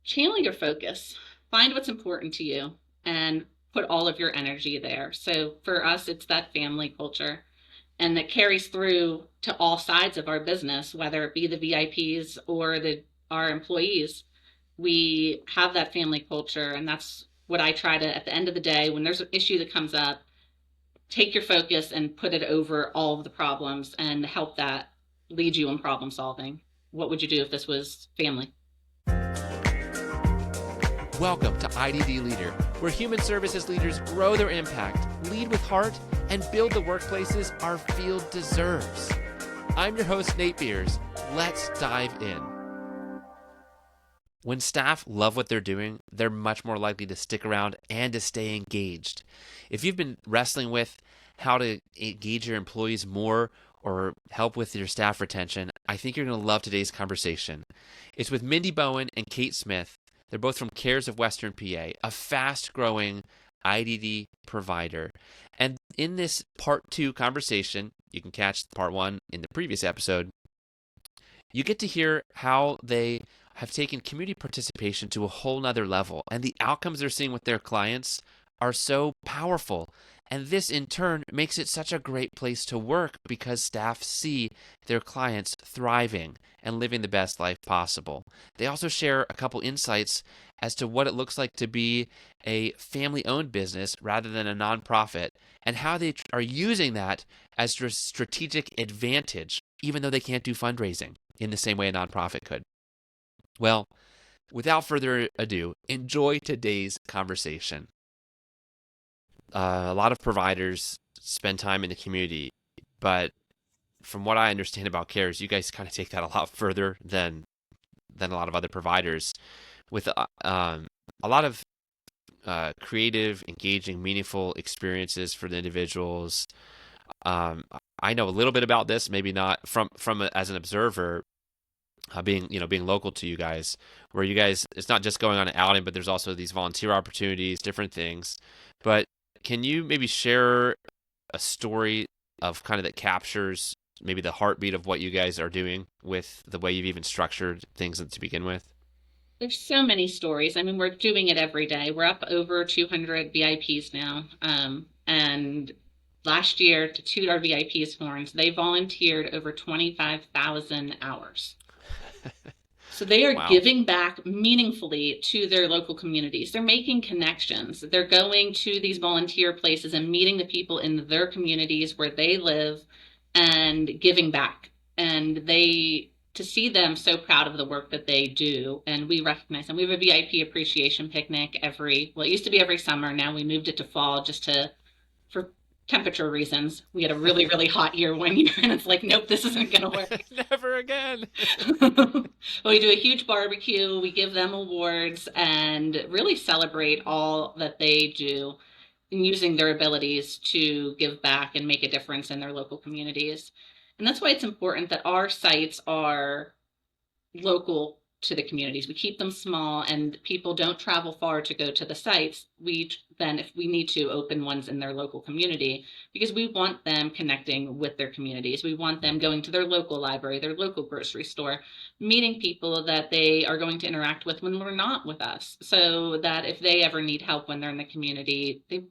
Channel your focus. Find what's important to you and put all of your energy there. So for us, it's that family culture. And that carries through to all sides of our business, whether it be the VIPs or our employees. We have that family culture, and that's what I try to, at the end of the day, when there's an issue that comes up, take your focus and put it over all of the problems and help that lead you in problem solving. What would you do if this was family? Welcome to IDD Leader, where human services leaders grow their impact, lead with heart, and build the workplaces our field deserves. I'm your host, Nate Beers. Let's dive in. When staff love what they're doing, they're much more likely to stick around and to stay engaged. If you've been wrestling with how to engage your employees more or help with your staff retention, I think you're going to love today's conversation. It's with Mindy Bowen and Kate Smith. They're both from Cares of Western PA, a fast-growing IDD provider. And in this part 2 conversation, you can catch part 1 in the previous episode, you get to hear how they have taken community participation to a whole nother level, and the outcomes they're seeing with their clients are so powerful. And this in turn makes it such a great place to work because staff see their clients thriving and living the best life possible. They also share a couple insights as to what it looks like to be a family-owned business rather than a nonprofit, and how they are using that as a strategic advantage, even though they can't do fundraising in the same way a nonprofit could. Well, without further ado, enjoy today's conversation. A lot of providers spend time in the community, but from what I understand about CARES, you guys kind of take that a lot further than a lot of other providers, with a lot of creative, engaging, meaningful experiences for the individuals. I know a little bit about this, maybe not from as an observer, being local to you guys, where you guys, it's not just going on an outing, but there's also these volunteer opportunities, different things. But can you maybe share a story of kind of that captures maybe the heartbeat of what you guys are doing with the way you've even structured things to begin with? There's so many stories. I mean, we're doing it every day. We're up over 200 VIPs now. And last year, to toot our VIPs' horns, they volunteered over 25,000 hours. So they are Wow. giving back meaningfully to their local communities. They're making connections. They're going to these volunteer places and meeting the people in their communities where they live and giving back. And to see them so proud of the work that they do, and we recognize them. We have a VIP appreciation picnic it used to be every summer. Now we moved it to fall for temperature reasons. We had a really, really hot year one year, and it's like, nope, this isn't going to work. Never again. We do a huge barbecue, we give them awards, and really celebrate all that they do in using their abilities to give back and make a difference in their local communities. And that's why it's important that our sites are local to the communities. We keep them small, and people don't travel far to go to the sites. We then, if we need to, open ones in their local community, because we want them connecting with their communities. We want them going to their local library, their local grocery store, meeting people that they are going to interact with when we're not with us, so that if they ever need help when they're in the community, they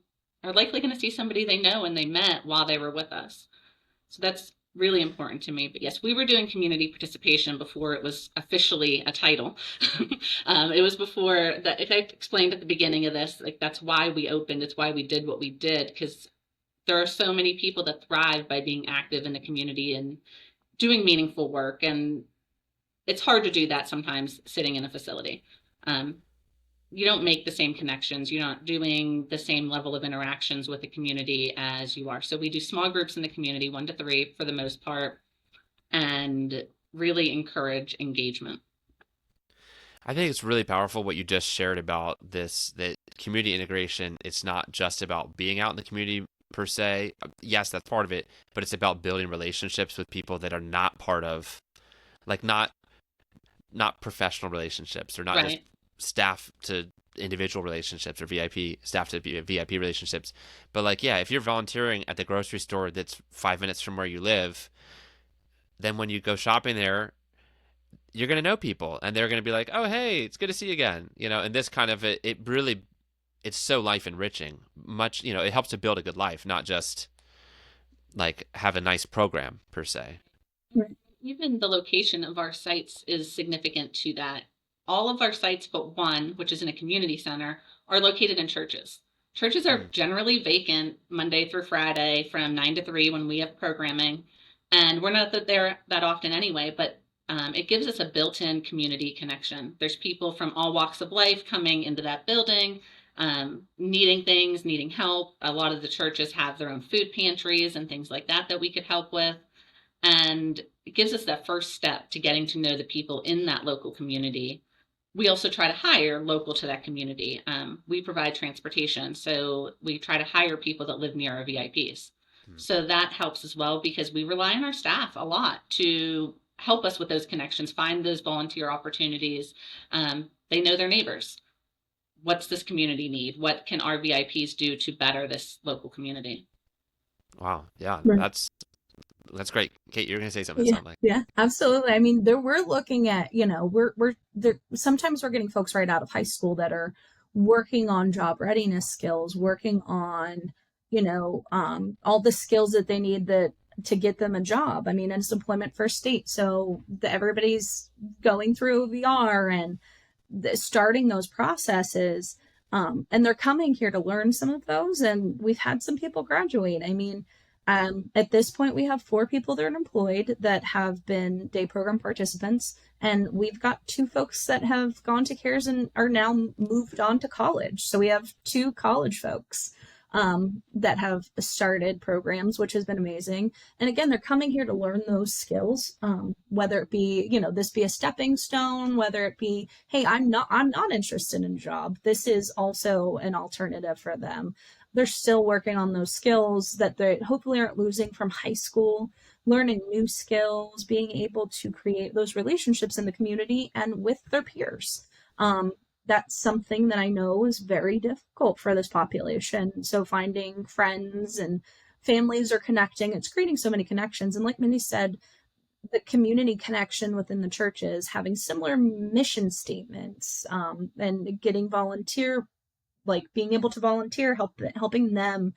are likely going to see somebody they know and they met while they were with us. So that's really important to me. But yes, we were doing community participation before it was officially a title. It was before that. If I explained at the beginning of this, like, that's why we opened. It's why we did what we did, because there are so many people that thrive by being active in the community and doing meaningful work. And it's hard to do that sometimes sitting in a facility. You don't make the same connections. You're not doing the same level of interactions with the community as you are. So we do small groups in the community, 1 to 3 for the most part, and really encourage engagement. I think it's really powerful what you just shared about this, that community integration. It's not just about being out in the community per se. Yes, that's part of it, but it's about building relationships with people that are not part of, like, not professional relationships, or not just Right. staff to individual relationships, or VIP staff to VIP relationships. But like, yeah, if you're volunteering at the grocery store that's 5 minutes from where you live, then when you go shopping there, you're going to know people and they're going to be like, oh, hey, it's good to see you again. And this kind of, it really, it's so life enriching. Much, it helps to build a good life, not just like have a nice program per se. Right. Even the location of our sites is significant to that. All of our sites but one, which is in a community center, are located in churches. Churches are Mm. generally vacant Monday through Friday from 9 to 3 when we have programming. And we're not there that often anyway, but it gives us a built in community connection. There's people from all walks of life coming into that building, needing things, needing help. A lot of the churches have their own food pantries and things like that we could help with. And it gives us that first step to getting to know the people in that local community. We also try to hire local to that community. We provide transportation, so we try to hire people that live near our VIPs. Mm. So that helps as well because we rely on our staff a lot to help us with those connections, find those volunteer opportunities. They know their neighbors. What's this community need? What can our VIPs do to better this local community? Wow. Yeah. Right. That's great. Kate, you're going to say something, it Yeah, sounds like. yeah, absolutely. I mean, there we're looking at, we're there sometimes we're getting folks right out of high school that are working on job readiness skills, working on, all the skills that they need that to get them a job. I mean, it's employment first state. So everybody's going through VR and starting those processes. And they're coming here to learn some of those. And we've had some people graduate. I mean, at this point, we have 4 people that are employed that have been day program participants, and we've got 2 folks that have gone to CARES and are now moved on to college. So we have 2 college folks that have started programs, which has been amazing. And again, they're coming here to learn those skills, whether it be, this be a stepping stone, whether it be, hey, I'm not interested in a job. This is also an alternative for them. They're still working on those skills that they hopefully aren't losing from high school, learning new skills, being able to create those relationships in the community and with their peers. That's something that I know is very difficult for this population. So finding friends and families are connecting, it's creating so many connections. And like Mindy said, the community connection within the churches, having similar mission statements, and getting volunteer, like being able to volunteer, helping them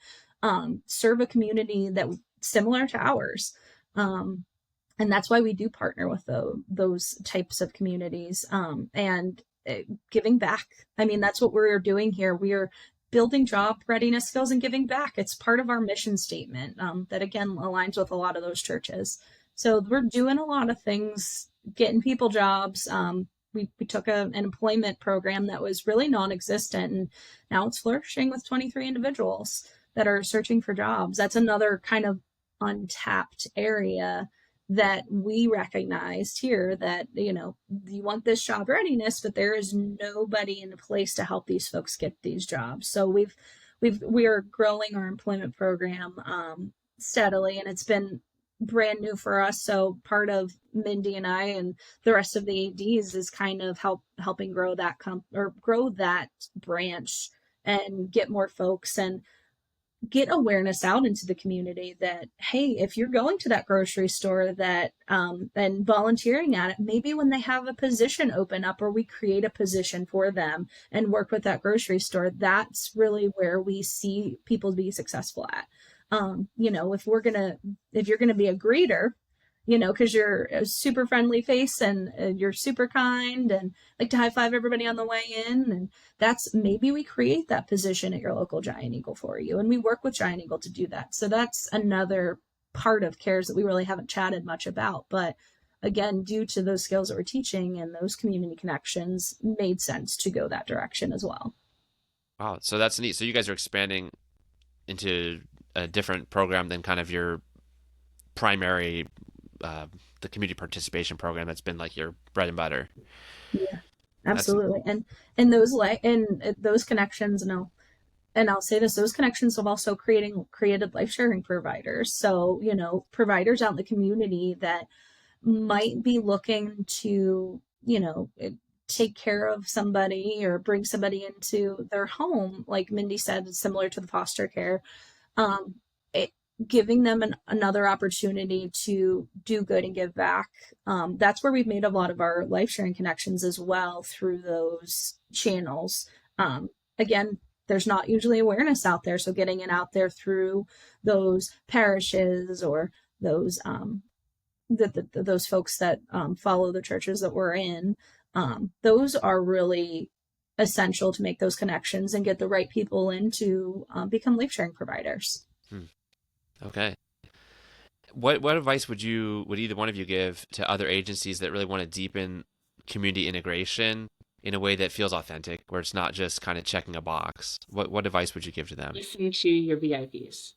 serve a community that similar to ours. And that's why we do partner with those types of communities, and giving back. I mean, that's what we're doing here. We are building job readiness skills and giving back. It's part of our mission statement, that again aligns with a lot of those churches. So we're doing a lot of things, getting people jobs. We took an employment program that was really non-existent, and now it's flourishing with 23 individuals that are searching for jobs. That's another kind of untapped area that we recognized here, that you want this job readiness, but there is nobody in place to help these folks get these jobs. So we are growing our employment program steadily, and it's been brand new for us. So part of Mindy and I and the rest of the ADs is kind of helping grow that grow that branch and get more folks and get awareness out into the community that, hey, if you're going to that grocery store that and volunteering at it, maybe when they have a position open up or we create a position for them and work with that grocery store, that's really where we see people be successful at. If you're gonna be a greeter, because you're a super friendly face and you're super kind and like to high five everybody on the way in. And that's, maybe we create that position at your local Giant Eagle for you. And we work with Giant Eagle to do that. So that's another part of CARES that we really haven't chatted much about. But again, due to those skills that we're teaching and those community connections, made sense to go that direction as well. Wow. So that's neat. So you guys are expanding into a different program than kind of your primary, the community participation program that's been like your bread and butter. Yeah, That's absolutely. And those connections, and I'll say this, those connections have also created life sharing providers. So, providers out in the community that might be looking to, take care of somebody or bring somebody into their home, like Mindy said, similar to the foster care. Um, it, giving them another opportunity to do good and give back. That's where we've made a lot of our life sharing connections as well through those channels. Again, there's not usually awareness out there, so getting it out there through those parishes or those those folks that follow the churches that we're in, those are really essential to make those connections and get the right people in to become life sharing providers. Okay. What advice would either one of you give to other agencies that really want to deepen community integration in a way that feels authentic, where it's not just kind of checking a box? What advice would you give to them? Listen to your VIPs.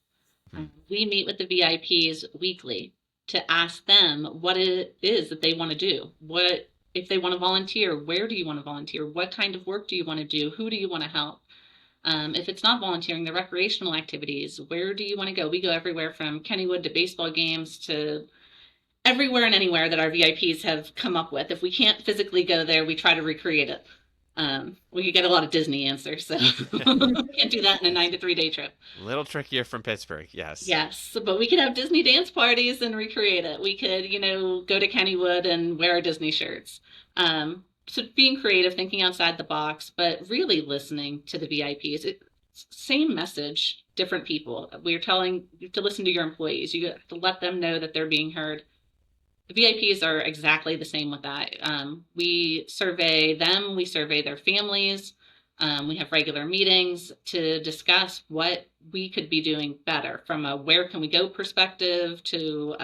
We meet with the VIPs weekly to ask them what it is that they want to do. What if they want to volunteer? Where do you want to volunteer? What kind of work do you want to do? Who do you want to help? If it's not volunteering, the recreational activities, where do you want to go? We go everywhere from Kennywood to baseball games to everywhere and anywhere that our VIPs have come up with. If we can't physically go there, we try to recreate it. We could get a lot of Disney answers, so can't do that in a 9 to 3 day trip. A little trickier from Pittsburgh, yes. Yes, but we could have Disney dance parties and recreate it. We could, go to Kennywood and wear our Disney shirts. So being creative, thinking outside the box, but really listening to the VIPs. Same message, different people. We're telling you to listen to your employees. You have to let them know that they're being heard. The VIPs are exactly the same with that. We survey them, we survey their families. We have regular meetings to discuss what we could be doing better from a where can we go perspective to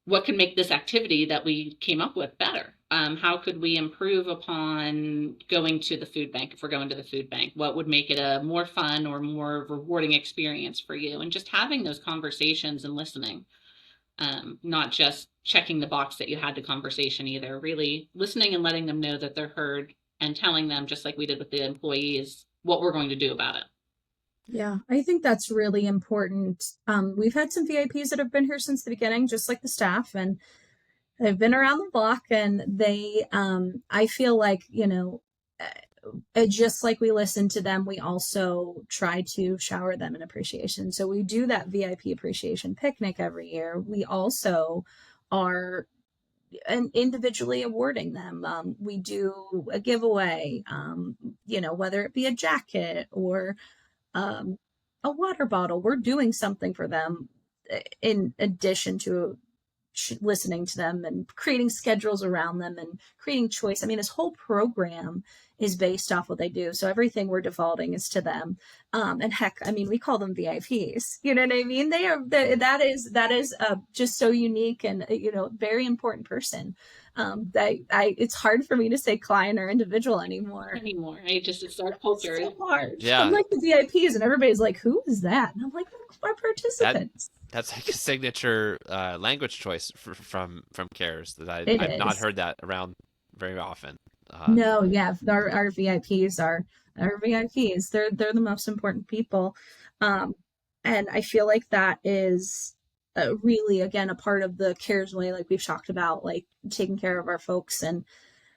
what can make this activity that we came up with better. How could we improve upon going to the food bank if we're going to the food bank? What would make it a more fun or more rewarding experience for you? And just having those conversations and listening. Not just checking the box that you had the conversation either, really listening and letting them know that they're heard and telling them, just like we did with the employees, what we're going to do about it. Yeah, I think that's really important. We've had some VIPs that have been here since the beginning, just like the staff, and they've been around the block, and they, I feel like, just like we listen to them, we also try to shower them in appreciation. So we do that VIP appreciation picnic every year. We also are individually awarding them. We do a giveaway, whether it be a jacket or a water bottle. We're doing something for them in addition to listening to them and creating schedules around them and creating choice. I mean, this whole program is based off what they do. So everything we're defaulting is to them. And heck, I mean, we call them VIPs. You know what I mean? They are, that is just so unique and, very important person. It's hard for me to say client or individual anymore. It's our culture. It's so hard. Yeah. I'm like the VIPs and everybody's like, who is that? And I'm like, our participants. That's like a signature language choice from CARES that I've not heard that around very often. No, yeah, our VIPs are our VIPs. They're the most important people, and I feel like that is really, again, a part of the CARES way, like we've talked about, like taking care of our folks and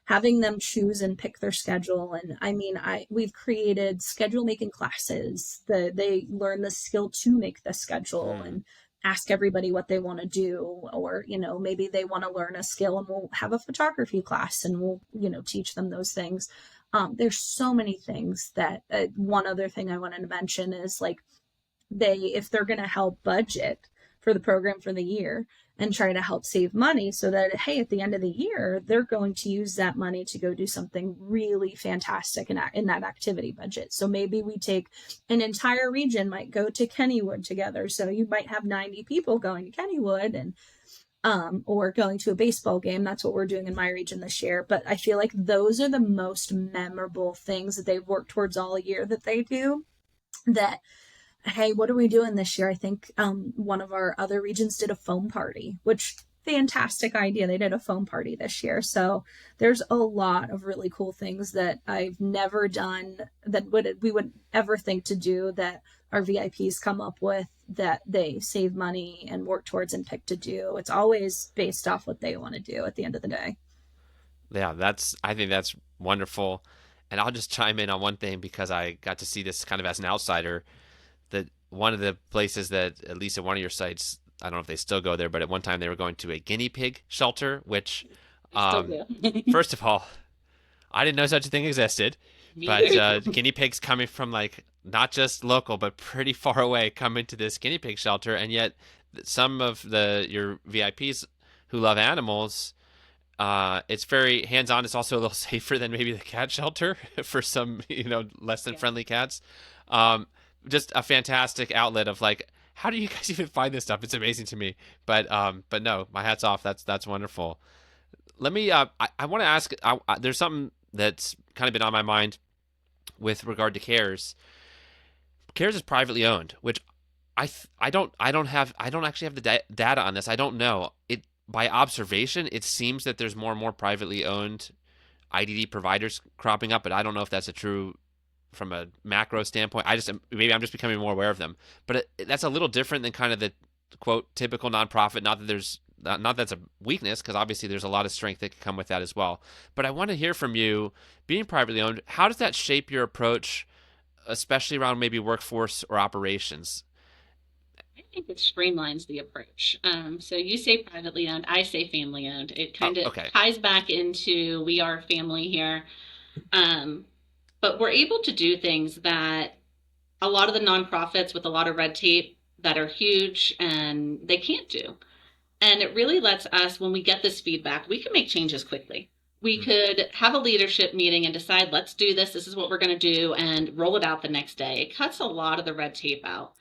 having them choose and pick their schedule. And I mean, we've created schedule making classes that they learn the skill to make the schedule and ask everybody what they want to do, or, maybe they want to learn a skill and we'll have a photography class and we'll, teach them those things. There's so many things that one other thing I wanted to mention is like if they're going to help budget for the program for the year and try to help save money so that, hey, at the end of the year, they're going to use that money to go do something really fantastic in that activity budget. So maybe we take an entire region might go to Kennywood together. So you might have 90 people going to Kennywood and or going to a baseball game. That's what we're doing in my region this year. But I feel like those are the most memorable things that they've worked towards all year that they do that, hey, what are we doing this year? I think one of our other regions did a foam party, which fantastic idea. They did a foam party this year. So there's a lot of really cool things that I've never done that we would ever think to do that our VIPs come up with that they save money and work towards and pick to do. It's always based off what they want to do at the end of the day. Yeah, I think that's wonderful. And I'll just chime in on one thing because I got to see this kind of as an outsider. That one of the places that, at least at one of your sites, I don't know if they still go there, but at one time they were going to a guinea pig shelter, which, I still um, do. first of all, I didn't know such a thing existed. Me But either. guinea pigs coming from like not just local, but pretty far away, come into this guinea pig shelter, and yet some of the your VIPs who love animals, it's very hands-on. It's also a little safer than maybe the cat shelter for some, less than Yeah. friendly cats. Um, just a fantastic outlet of like, how do you guys even find this stuff? It's amazing to me. But no, my hat's off. That's wonderful. Let me. I want to ask. There's something that's kind of been on my mind with regard to Cares. Cares is privately owned, which I don't actually have the data on this. I don't know it by observation. It seems that there's more and more privately owned IDD providers cropping up, but I don't know if that's a true from a macro standpoint. Maybe I'm just becoming more aware of them, but that's a little different than kind of the quote typical nonprofit. Not that there's not that's a weakness, because obviously there's a lot of strength that can come with that as well. But I want to hear from you, being privately owned, how does that shape your approach, especially around maybe workforce or operations? I think it streamlines the approach. So you say privately owned, I say family owned. It Oh, kind of okay. ties back into we are a family here. Um, but we're able to do things that a lot of the nonprofits with a lot of red tape that are huge and they can't do. And it really lets us, when we get this feedback, we can make changes quickly. We Mm, could have a leadership meeting and decide, let's do this. This is what we're going to do, and roll it out the next day. It cuts a lot of the red tape out.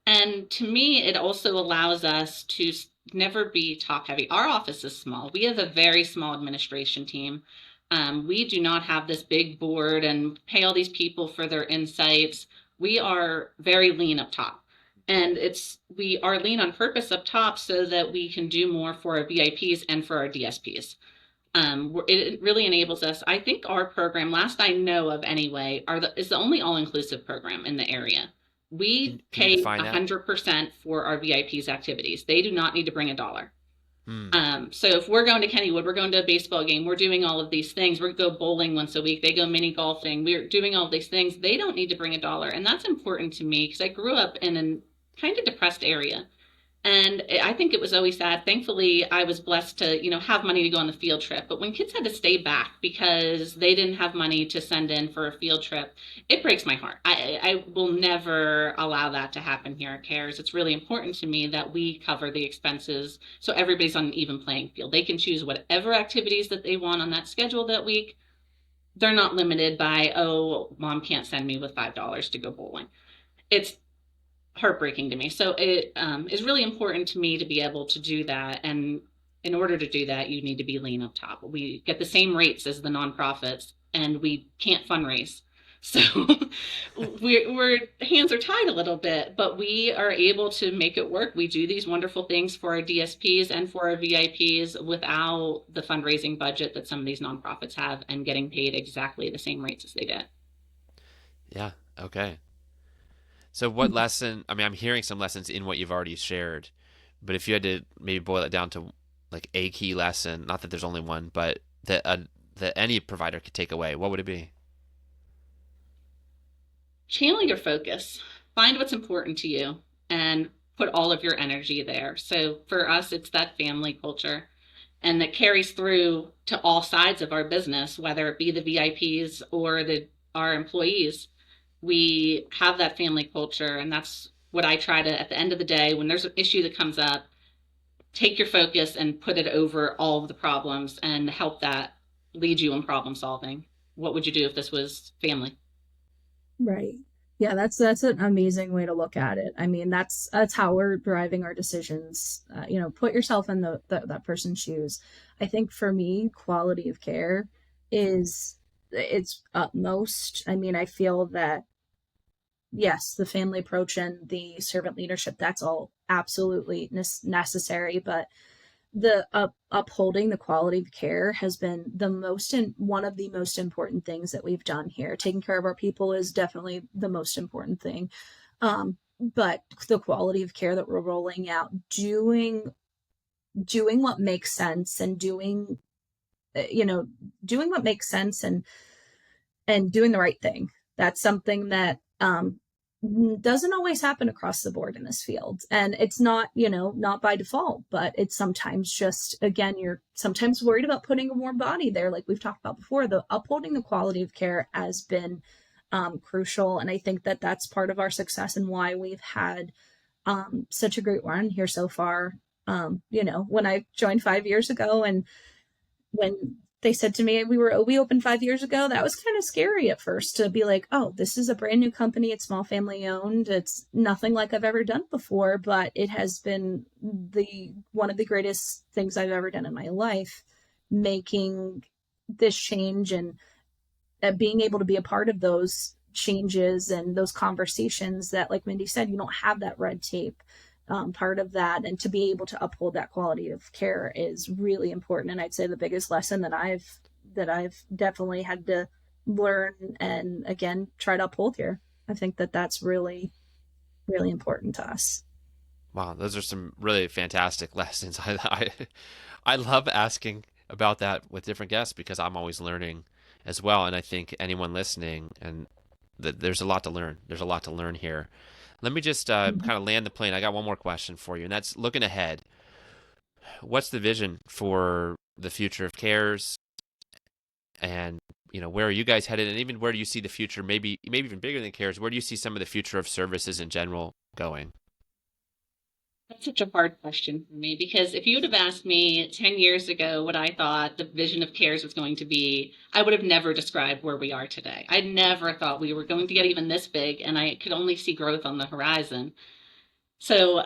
And to me, it also allows us to never be top heavy. Our office is small. We have a very small administration team. We do not have this big board and pay all these people for their insights. We are very lean up top. And we are lean on purpose up top so that we can do more for our VIPs and for our DSPs. It really enables us. I think our program, last I know of anyway, is the only all-inclusive program in the area. We can you pay define that? 100% for our VIPs activities. They do not need to bring a dollar. Mm, So if we're going to Kennywood, we're going to a baseball game, we're doing all of these things. We go bowling once a week. They go mini golfing. We're doing all of these things. They don't need to bring a dollar, and that's important to me because I grew up in a kind of depressed area. And I think it was always sad. Thankfully, I was blessed to, have money to go on the field trip. But when kids had to stay back because they didn't have money to send in for a field trip, it breaks my heart. I will never allow that to happen here at CARES. It's really important to me that we cover the expenses so everybody's on an even playing field. They can choose whatever activities that they want on that schedule that week. They're not limited by, oh, mom can't send me with $5 to go bowling. It's heartbreaking to me. So it is really important to me to be able to do that. And in order to do that, you need to be lean up top. We get the same rates as the nonprofits, and we can't fundraise. So we're hands are tied a little bit, but we are able to make it work. We do these wonderful things for our DSPs and for our VIPs without the fundraising budget that some of these nonprofits have and getting paid exactly the same rates as they did. yeah. Okay. So what lesson? I mean, I'm hearing some lessons in what you've already shared, but if you had to maybe boil it down to like a key lesson, not that there's only one, but that any provider could take away, what would it be? Channel your focus, find what's important to you, and put all of your energy there. So for us, it's that family culture, and that carries through to all sides of our business, whether it be the VIPs or our employees. We have that family culture, and that's what I try to, at the end of the day, when there's an issue that comes up, take your focus and put it over all of the problems and help that lead you in problem solving. What would you do if this was family? Right. Yeah, that's an amazing way to look at it. I mean, that's how we're driving our decisions. Put yourself in that person's shoes. I think for me, quality of care is it's utmost. I mean, I feel that yes, the family approach and the servant leadership, that's all absolutely necessary, but the upholding the quality of care has been one of the most important things that we've done here. Taking care of our people is definitely the most important thing, but the quality of care that we're rolling out, doing what makes sense and doing what makes sense and doing the right thing. That's something that doesn't always happen across the board in this field. And it's not, not by default, but it's sometimes just, again, you're sometimes worried about putting a warm body there. Like we've talked about before, the upholding the quality of care has been crucial. And I think that that's part of our success and why we've had such a great run here so far. When I joined 5 years ago, and when they said to me we opened 5 years ago, that was kind of scary at first, to be like, oh, this is a brand new company, it's small family owned, it's nothing like I've ever done before, but it has been the one of the greatest things I've ever done in my life, making this change and being able to be a part of those changes and those conversations that, like Mindy said, you don't have that red tape part of that, and to be able to uphold that quality of care is really important. And I'd say the biggest lesson that I've definitely had to learn and again try to uphold here. I think that that's really, really important to us. Wow, those are some really fantastic lessons. I love asking about that with different guests because I'm always learning as well, and I think anyone listening, and there's a lot to learn. There's a lot to learn here. Let me just kind of land the plane. I got one more question for you, and that's looking ahead. What's the vision for the future of cares, and where are you guys headed, and even where do you see the future? Maybe even bigger than cares. Where do you see some of the future of services in general going? That's such a hard question for me, because if you would have asked me 10 years ago what I thought the vision of CARES was going to be, I would have never described where we are today. I never thought we were going to get even this big, and I could only see growth on the horizon. So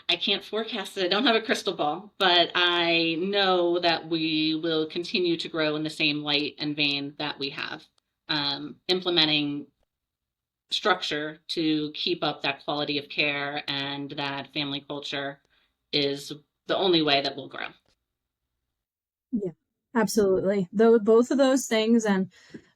I can't forecast it. I don't have a crystal ball, but I know that we will continue to grow in the same light and vein that we have, implementing structure to keep up that quality of care and that family culture is the only way that we'll grow. Yeah, absolutely. Though both of those things, and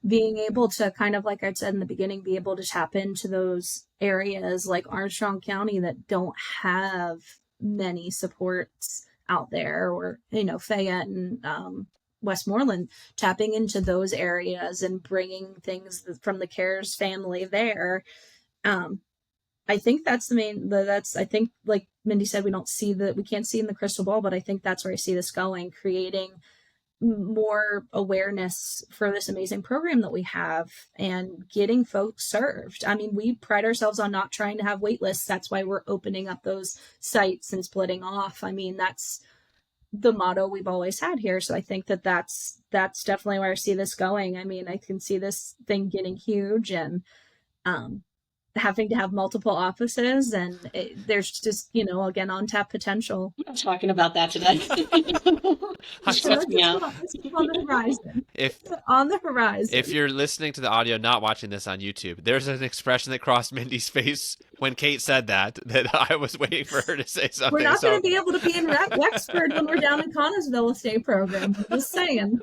being able to kind of, like I said in the beginning, be able to tap into those areas like Armstrong County that don't have many supports out there, or Fayette and Westmoreland, tapping into those areas and bringing things from the CARES family there. I think that's the main. That's, I think, like Mindy said, we can't see in the crystal ball, but I think that's where I see this going, creating more awareness for this amazing program that we have and getting folks served. I mean, we pride ourselves on not trying to have wait lists. That's why we're opening up those sites and splitting off. I mean, that's the motto we've always had here. So I think that that's definitely where I see this going. I mean, I can see this thing getting huge, and having to have multiple offices, and there's just, again, untapped potential. I'm not talking about that today. Stress me out. It's on the horizon. If on the horizon. If you're listening to the audio, not watching this on YouTube, there's an expression that crossed Mindy's face when Kate said that I was waiting for her to say something. We're not going to be able to be in Wexford when we're down in Connellsville State Program. Just saying.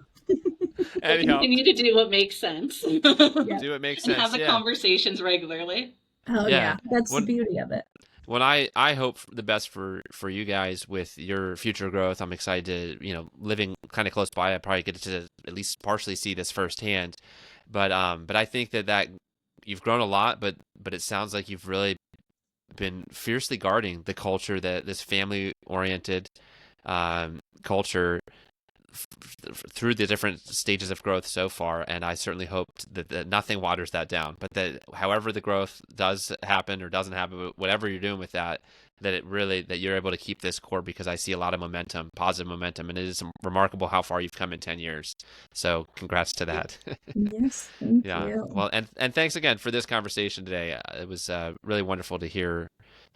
Anyhow, continue to do what makes sense. Do what makes sense. And have the conversations regularly. Oh yeah, that's the beauty of it. Well, I hope the best for you guys with your future growth. I'm excited to, living kind of close by, I probably get to at least partially see this firsthand. But I think that you've grown a lot, but it sounds like you've really been fiercely guarding the culture, that this family oriented culture through the different stages of growth so far, and I certainly hope that nothing waters that down, but that however the growth does happen or doesn't happen, whatever you're doing with that you're able to keep this core, because I see a lot of momentum, positive momentum, and it is remarkable how far you've come in 10 years. So congrats to that. Yes, thank you. Well, and thanks again for this conversation today. It was really wonderful to hear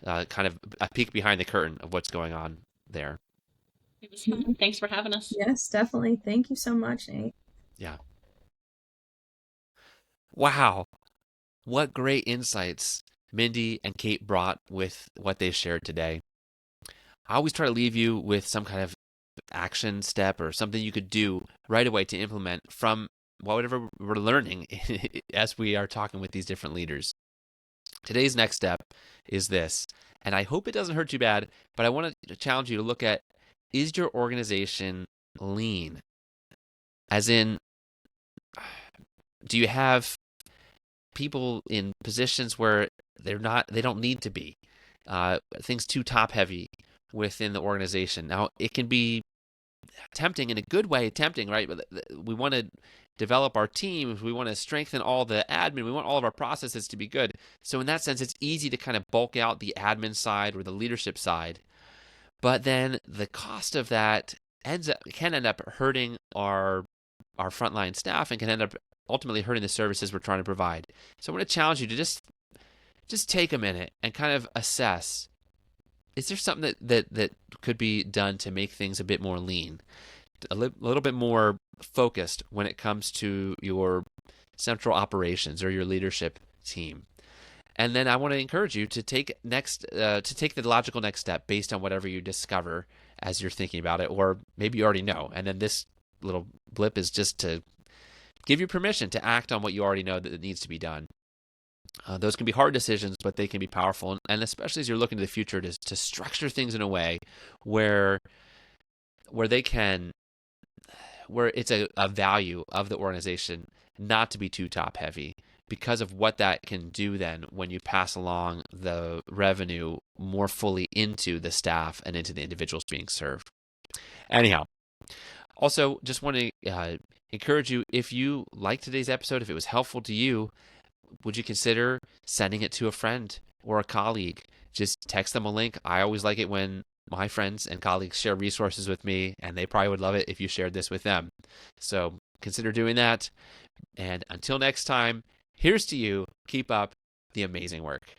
kind of a peek behind the curtain of what's going on there. It was fun. Thanks for having us. Yes, definitely. Thank you so much, Nate. Yeah. Wow. What great insights Mindy and Kate brought with what they shared today. I always try to leave you with some kind of action step or something you could do right away to implement from whatever we're learning as we are talking with these different leaders. Today's next step is this, and I hope it doesn't hurt too bad, but I want to challenge you to look at, is your organization lean? As in, do you have people in positions where they don't need to be. Things too top heavy within the organization. Now, it can be tempting in a good way, tempting, right? We want to develop our teams. We want to strengthen all the admin. We want all of our processes to be good. So in that sense, it's easy to kind of bulk out the admin side or the leadership side. But then the cost of that can end up hurting our frontline staff and can end up ultimately hurting the services we're trying to provide. So I want to challenge you to just take a minute and kind of assess, is there something that could be done to make things a bit more lean, a little bit more focused when it comes to your central operations or your leadership team? And then I want to encourage you to take the logical next step based on whatever you discover as you're thinking about it, or maybe you already know. And then this little blip is just to give you permission to act on what you already know that needs to be done. Those can be hard decisions, but they can be powerful. And especially as you're looking to the future, to structure things in a way where it's a value of the organization not to be too top heavy, because of what that can do then when you pass along the revenue more fully into the staff and into the individuals being served. Anyhow, also just want to encourage you, if you liked today's episode, if it was helpful to you, would you consider sending it to a friend or a colleague? Just text them a link. I always like it when my friends and colleagues share resources with me, and they probably would love it if you shared this with them. So consider doing that. And until next time, here's to you. Keep up the amazing work.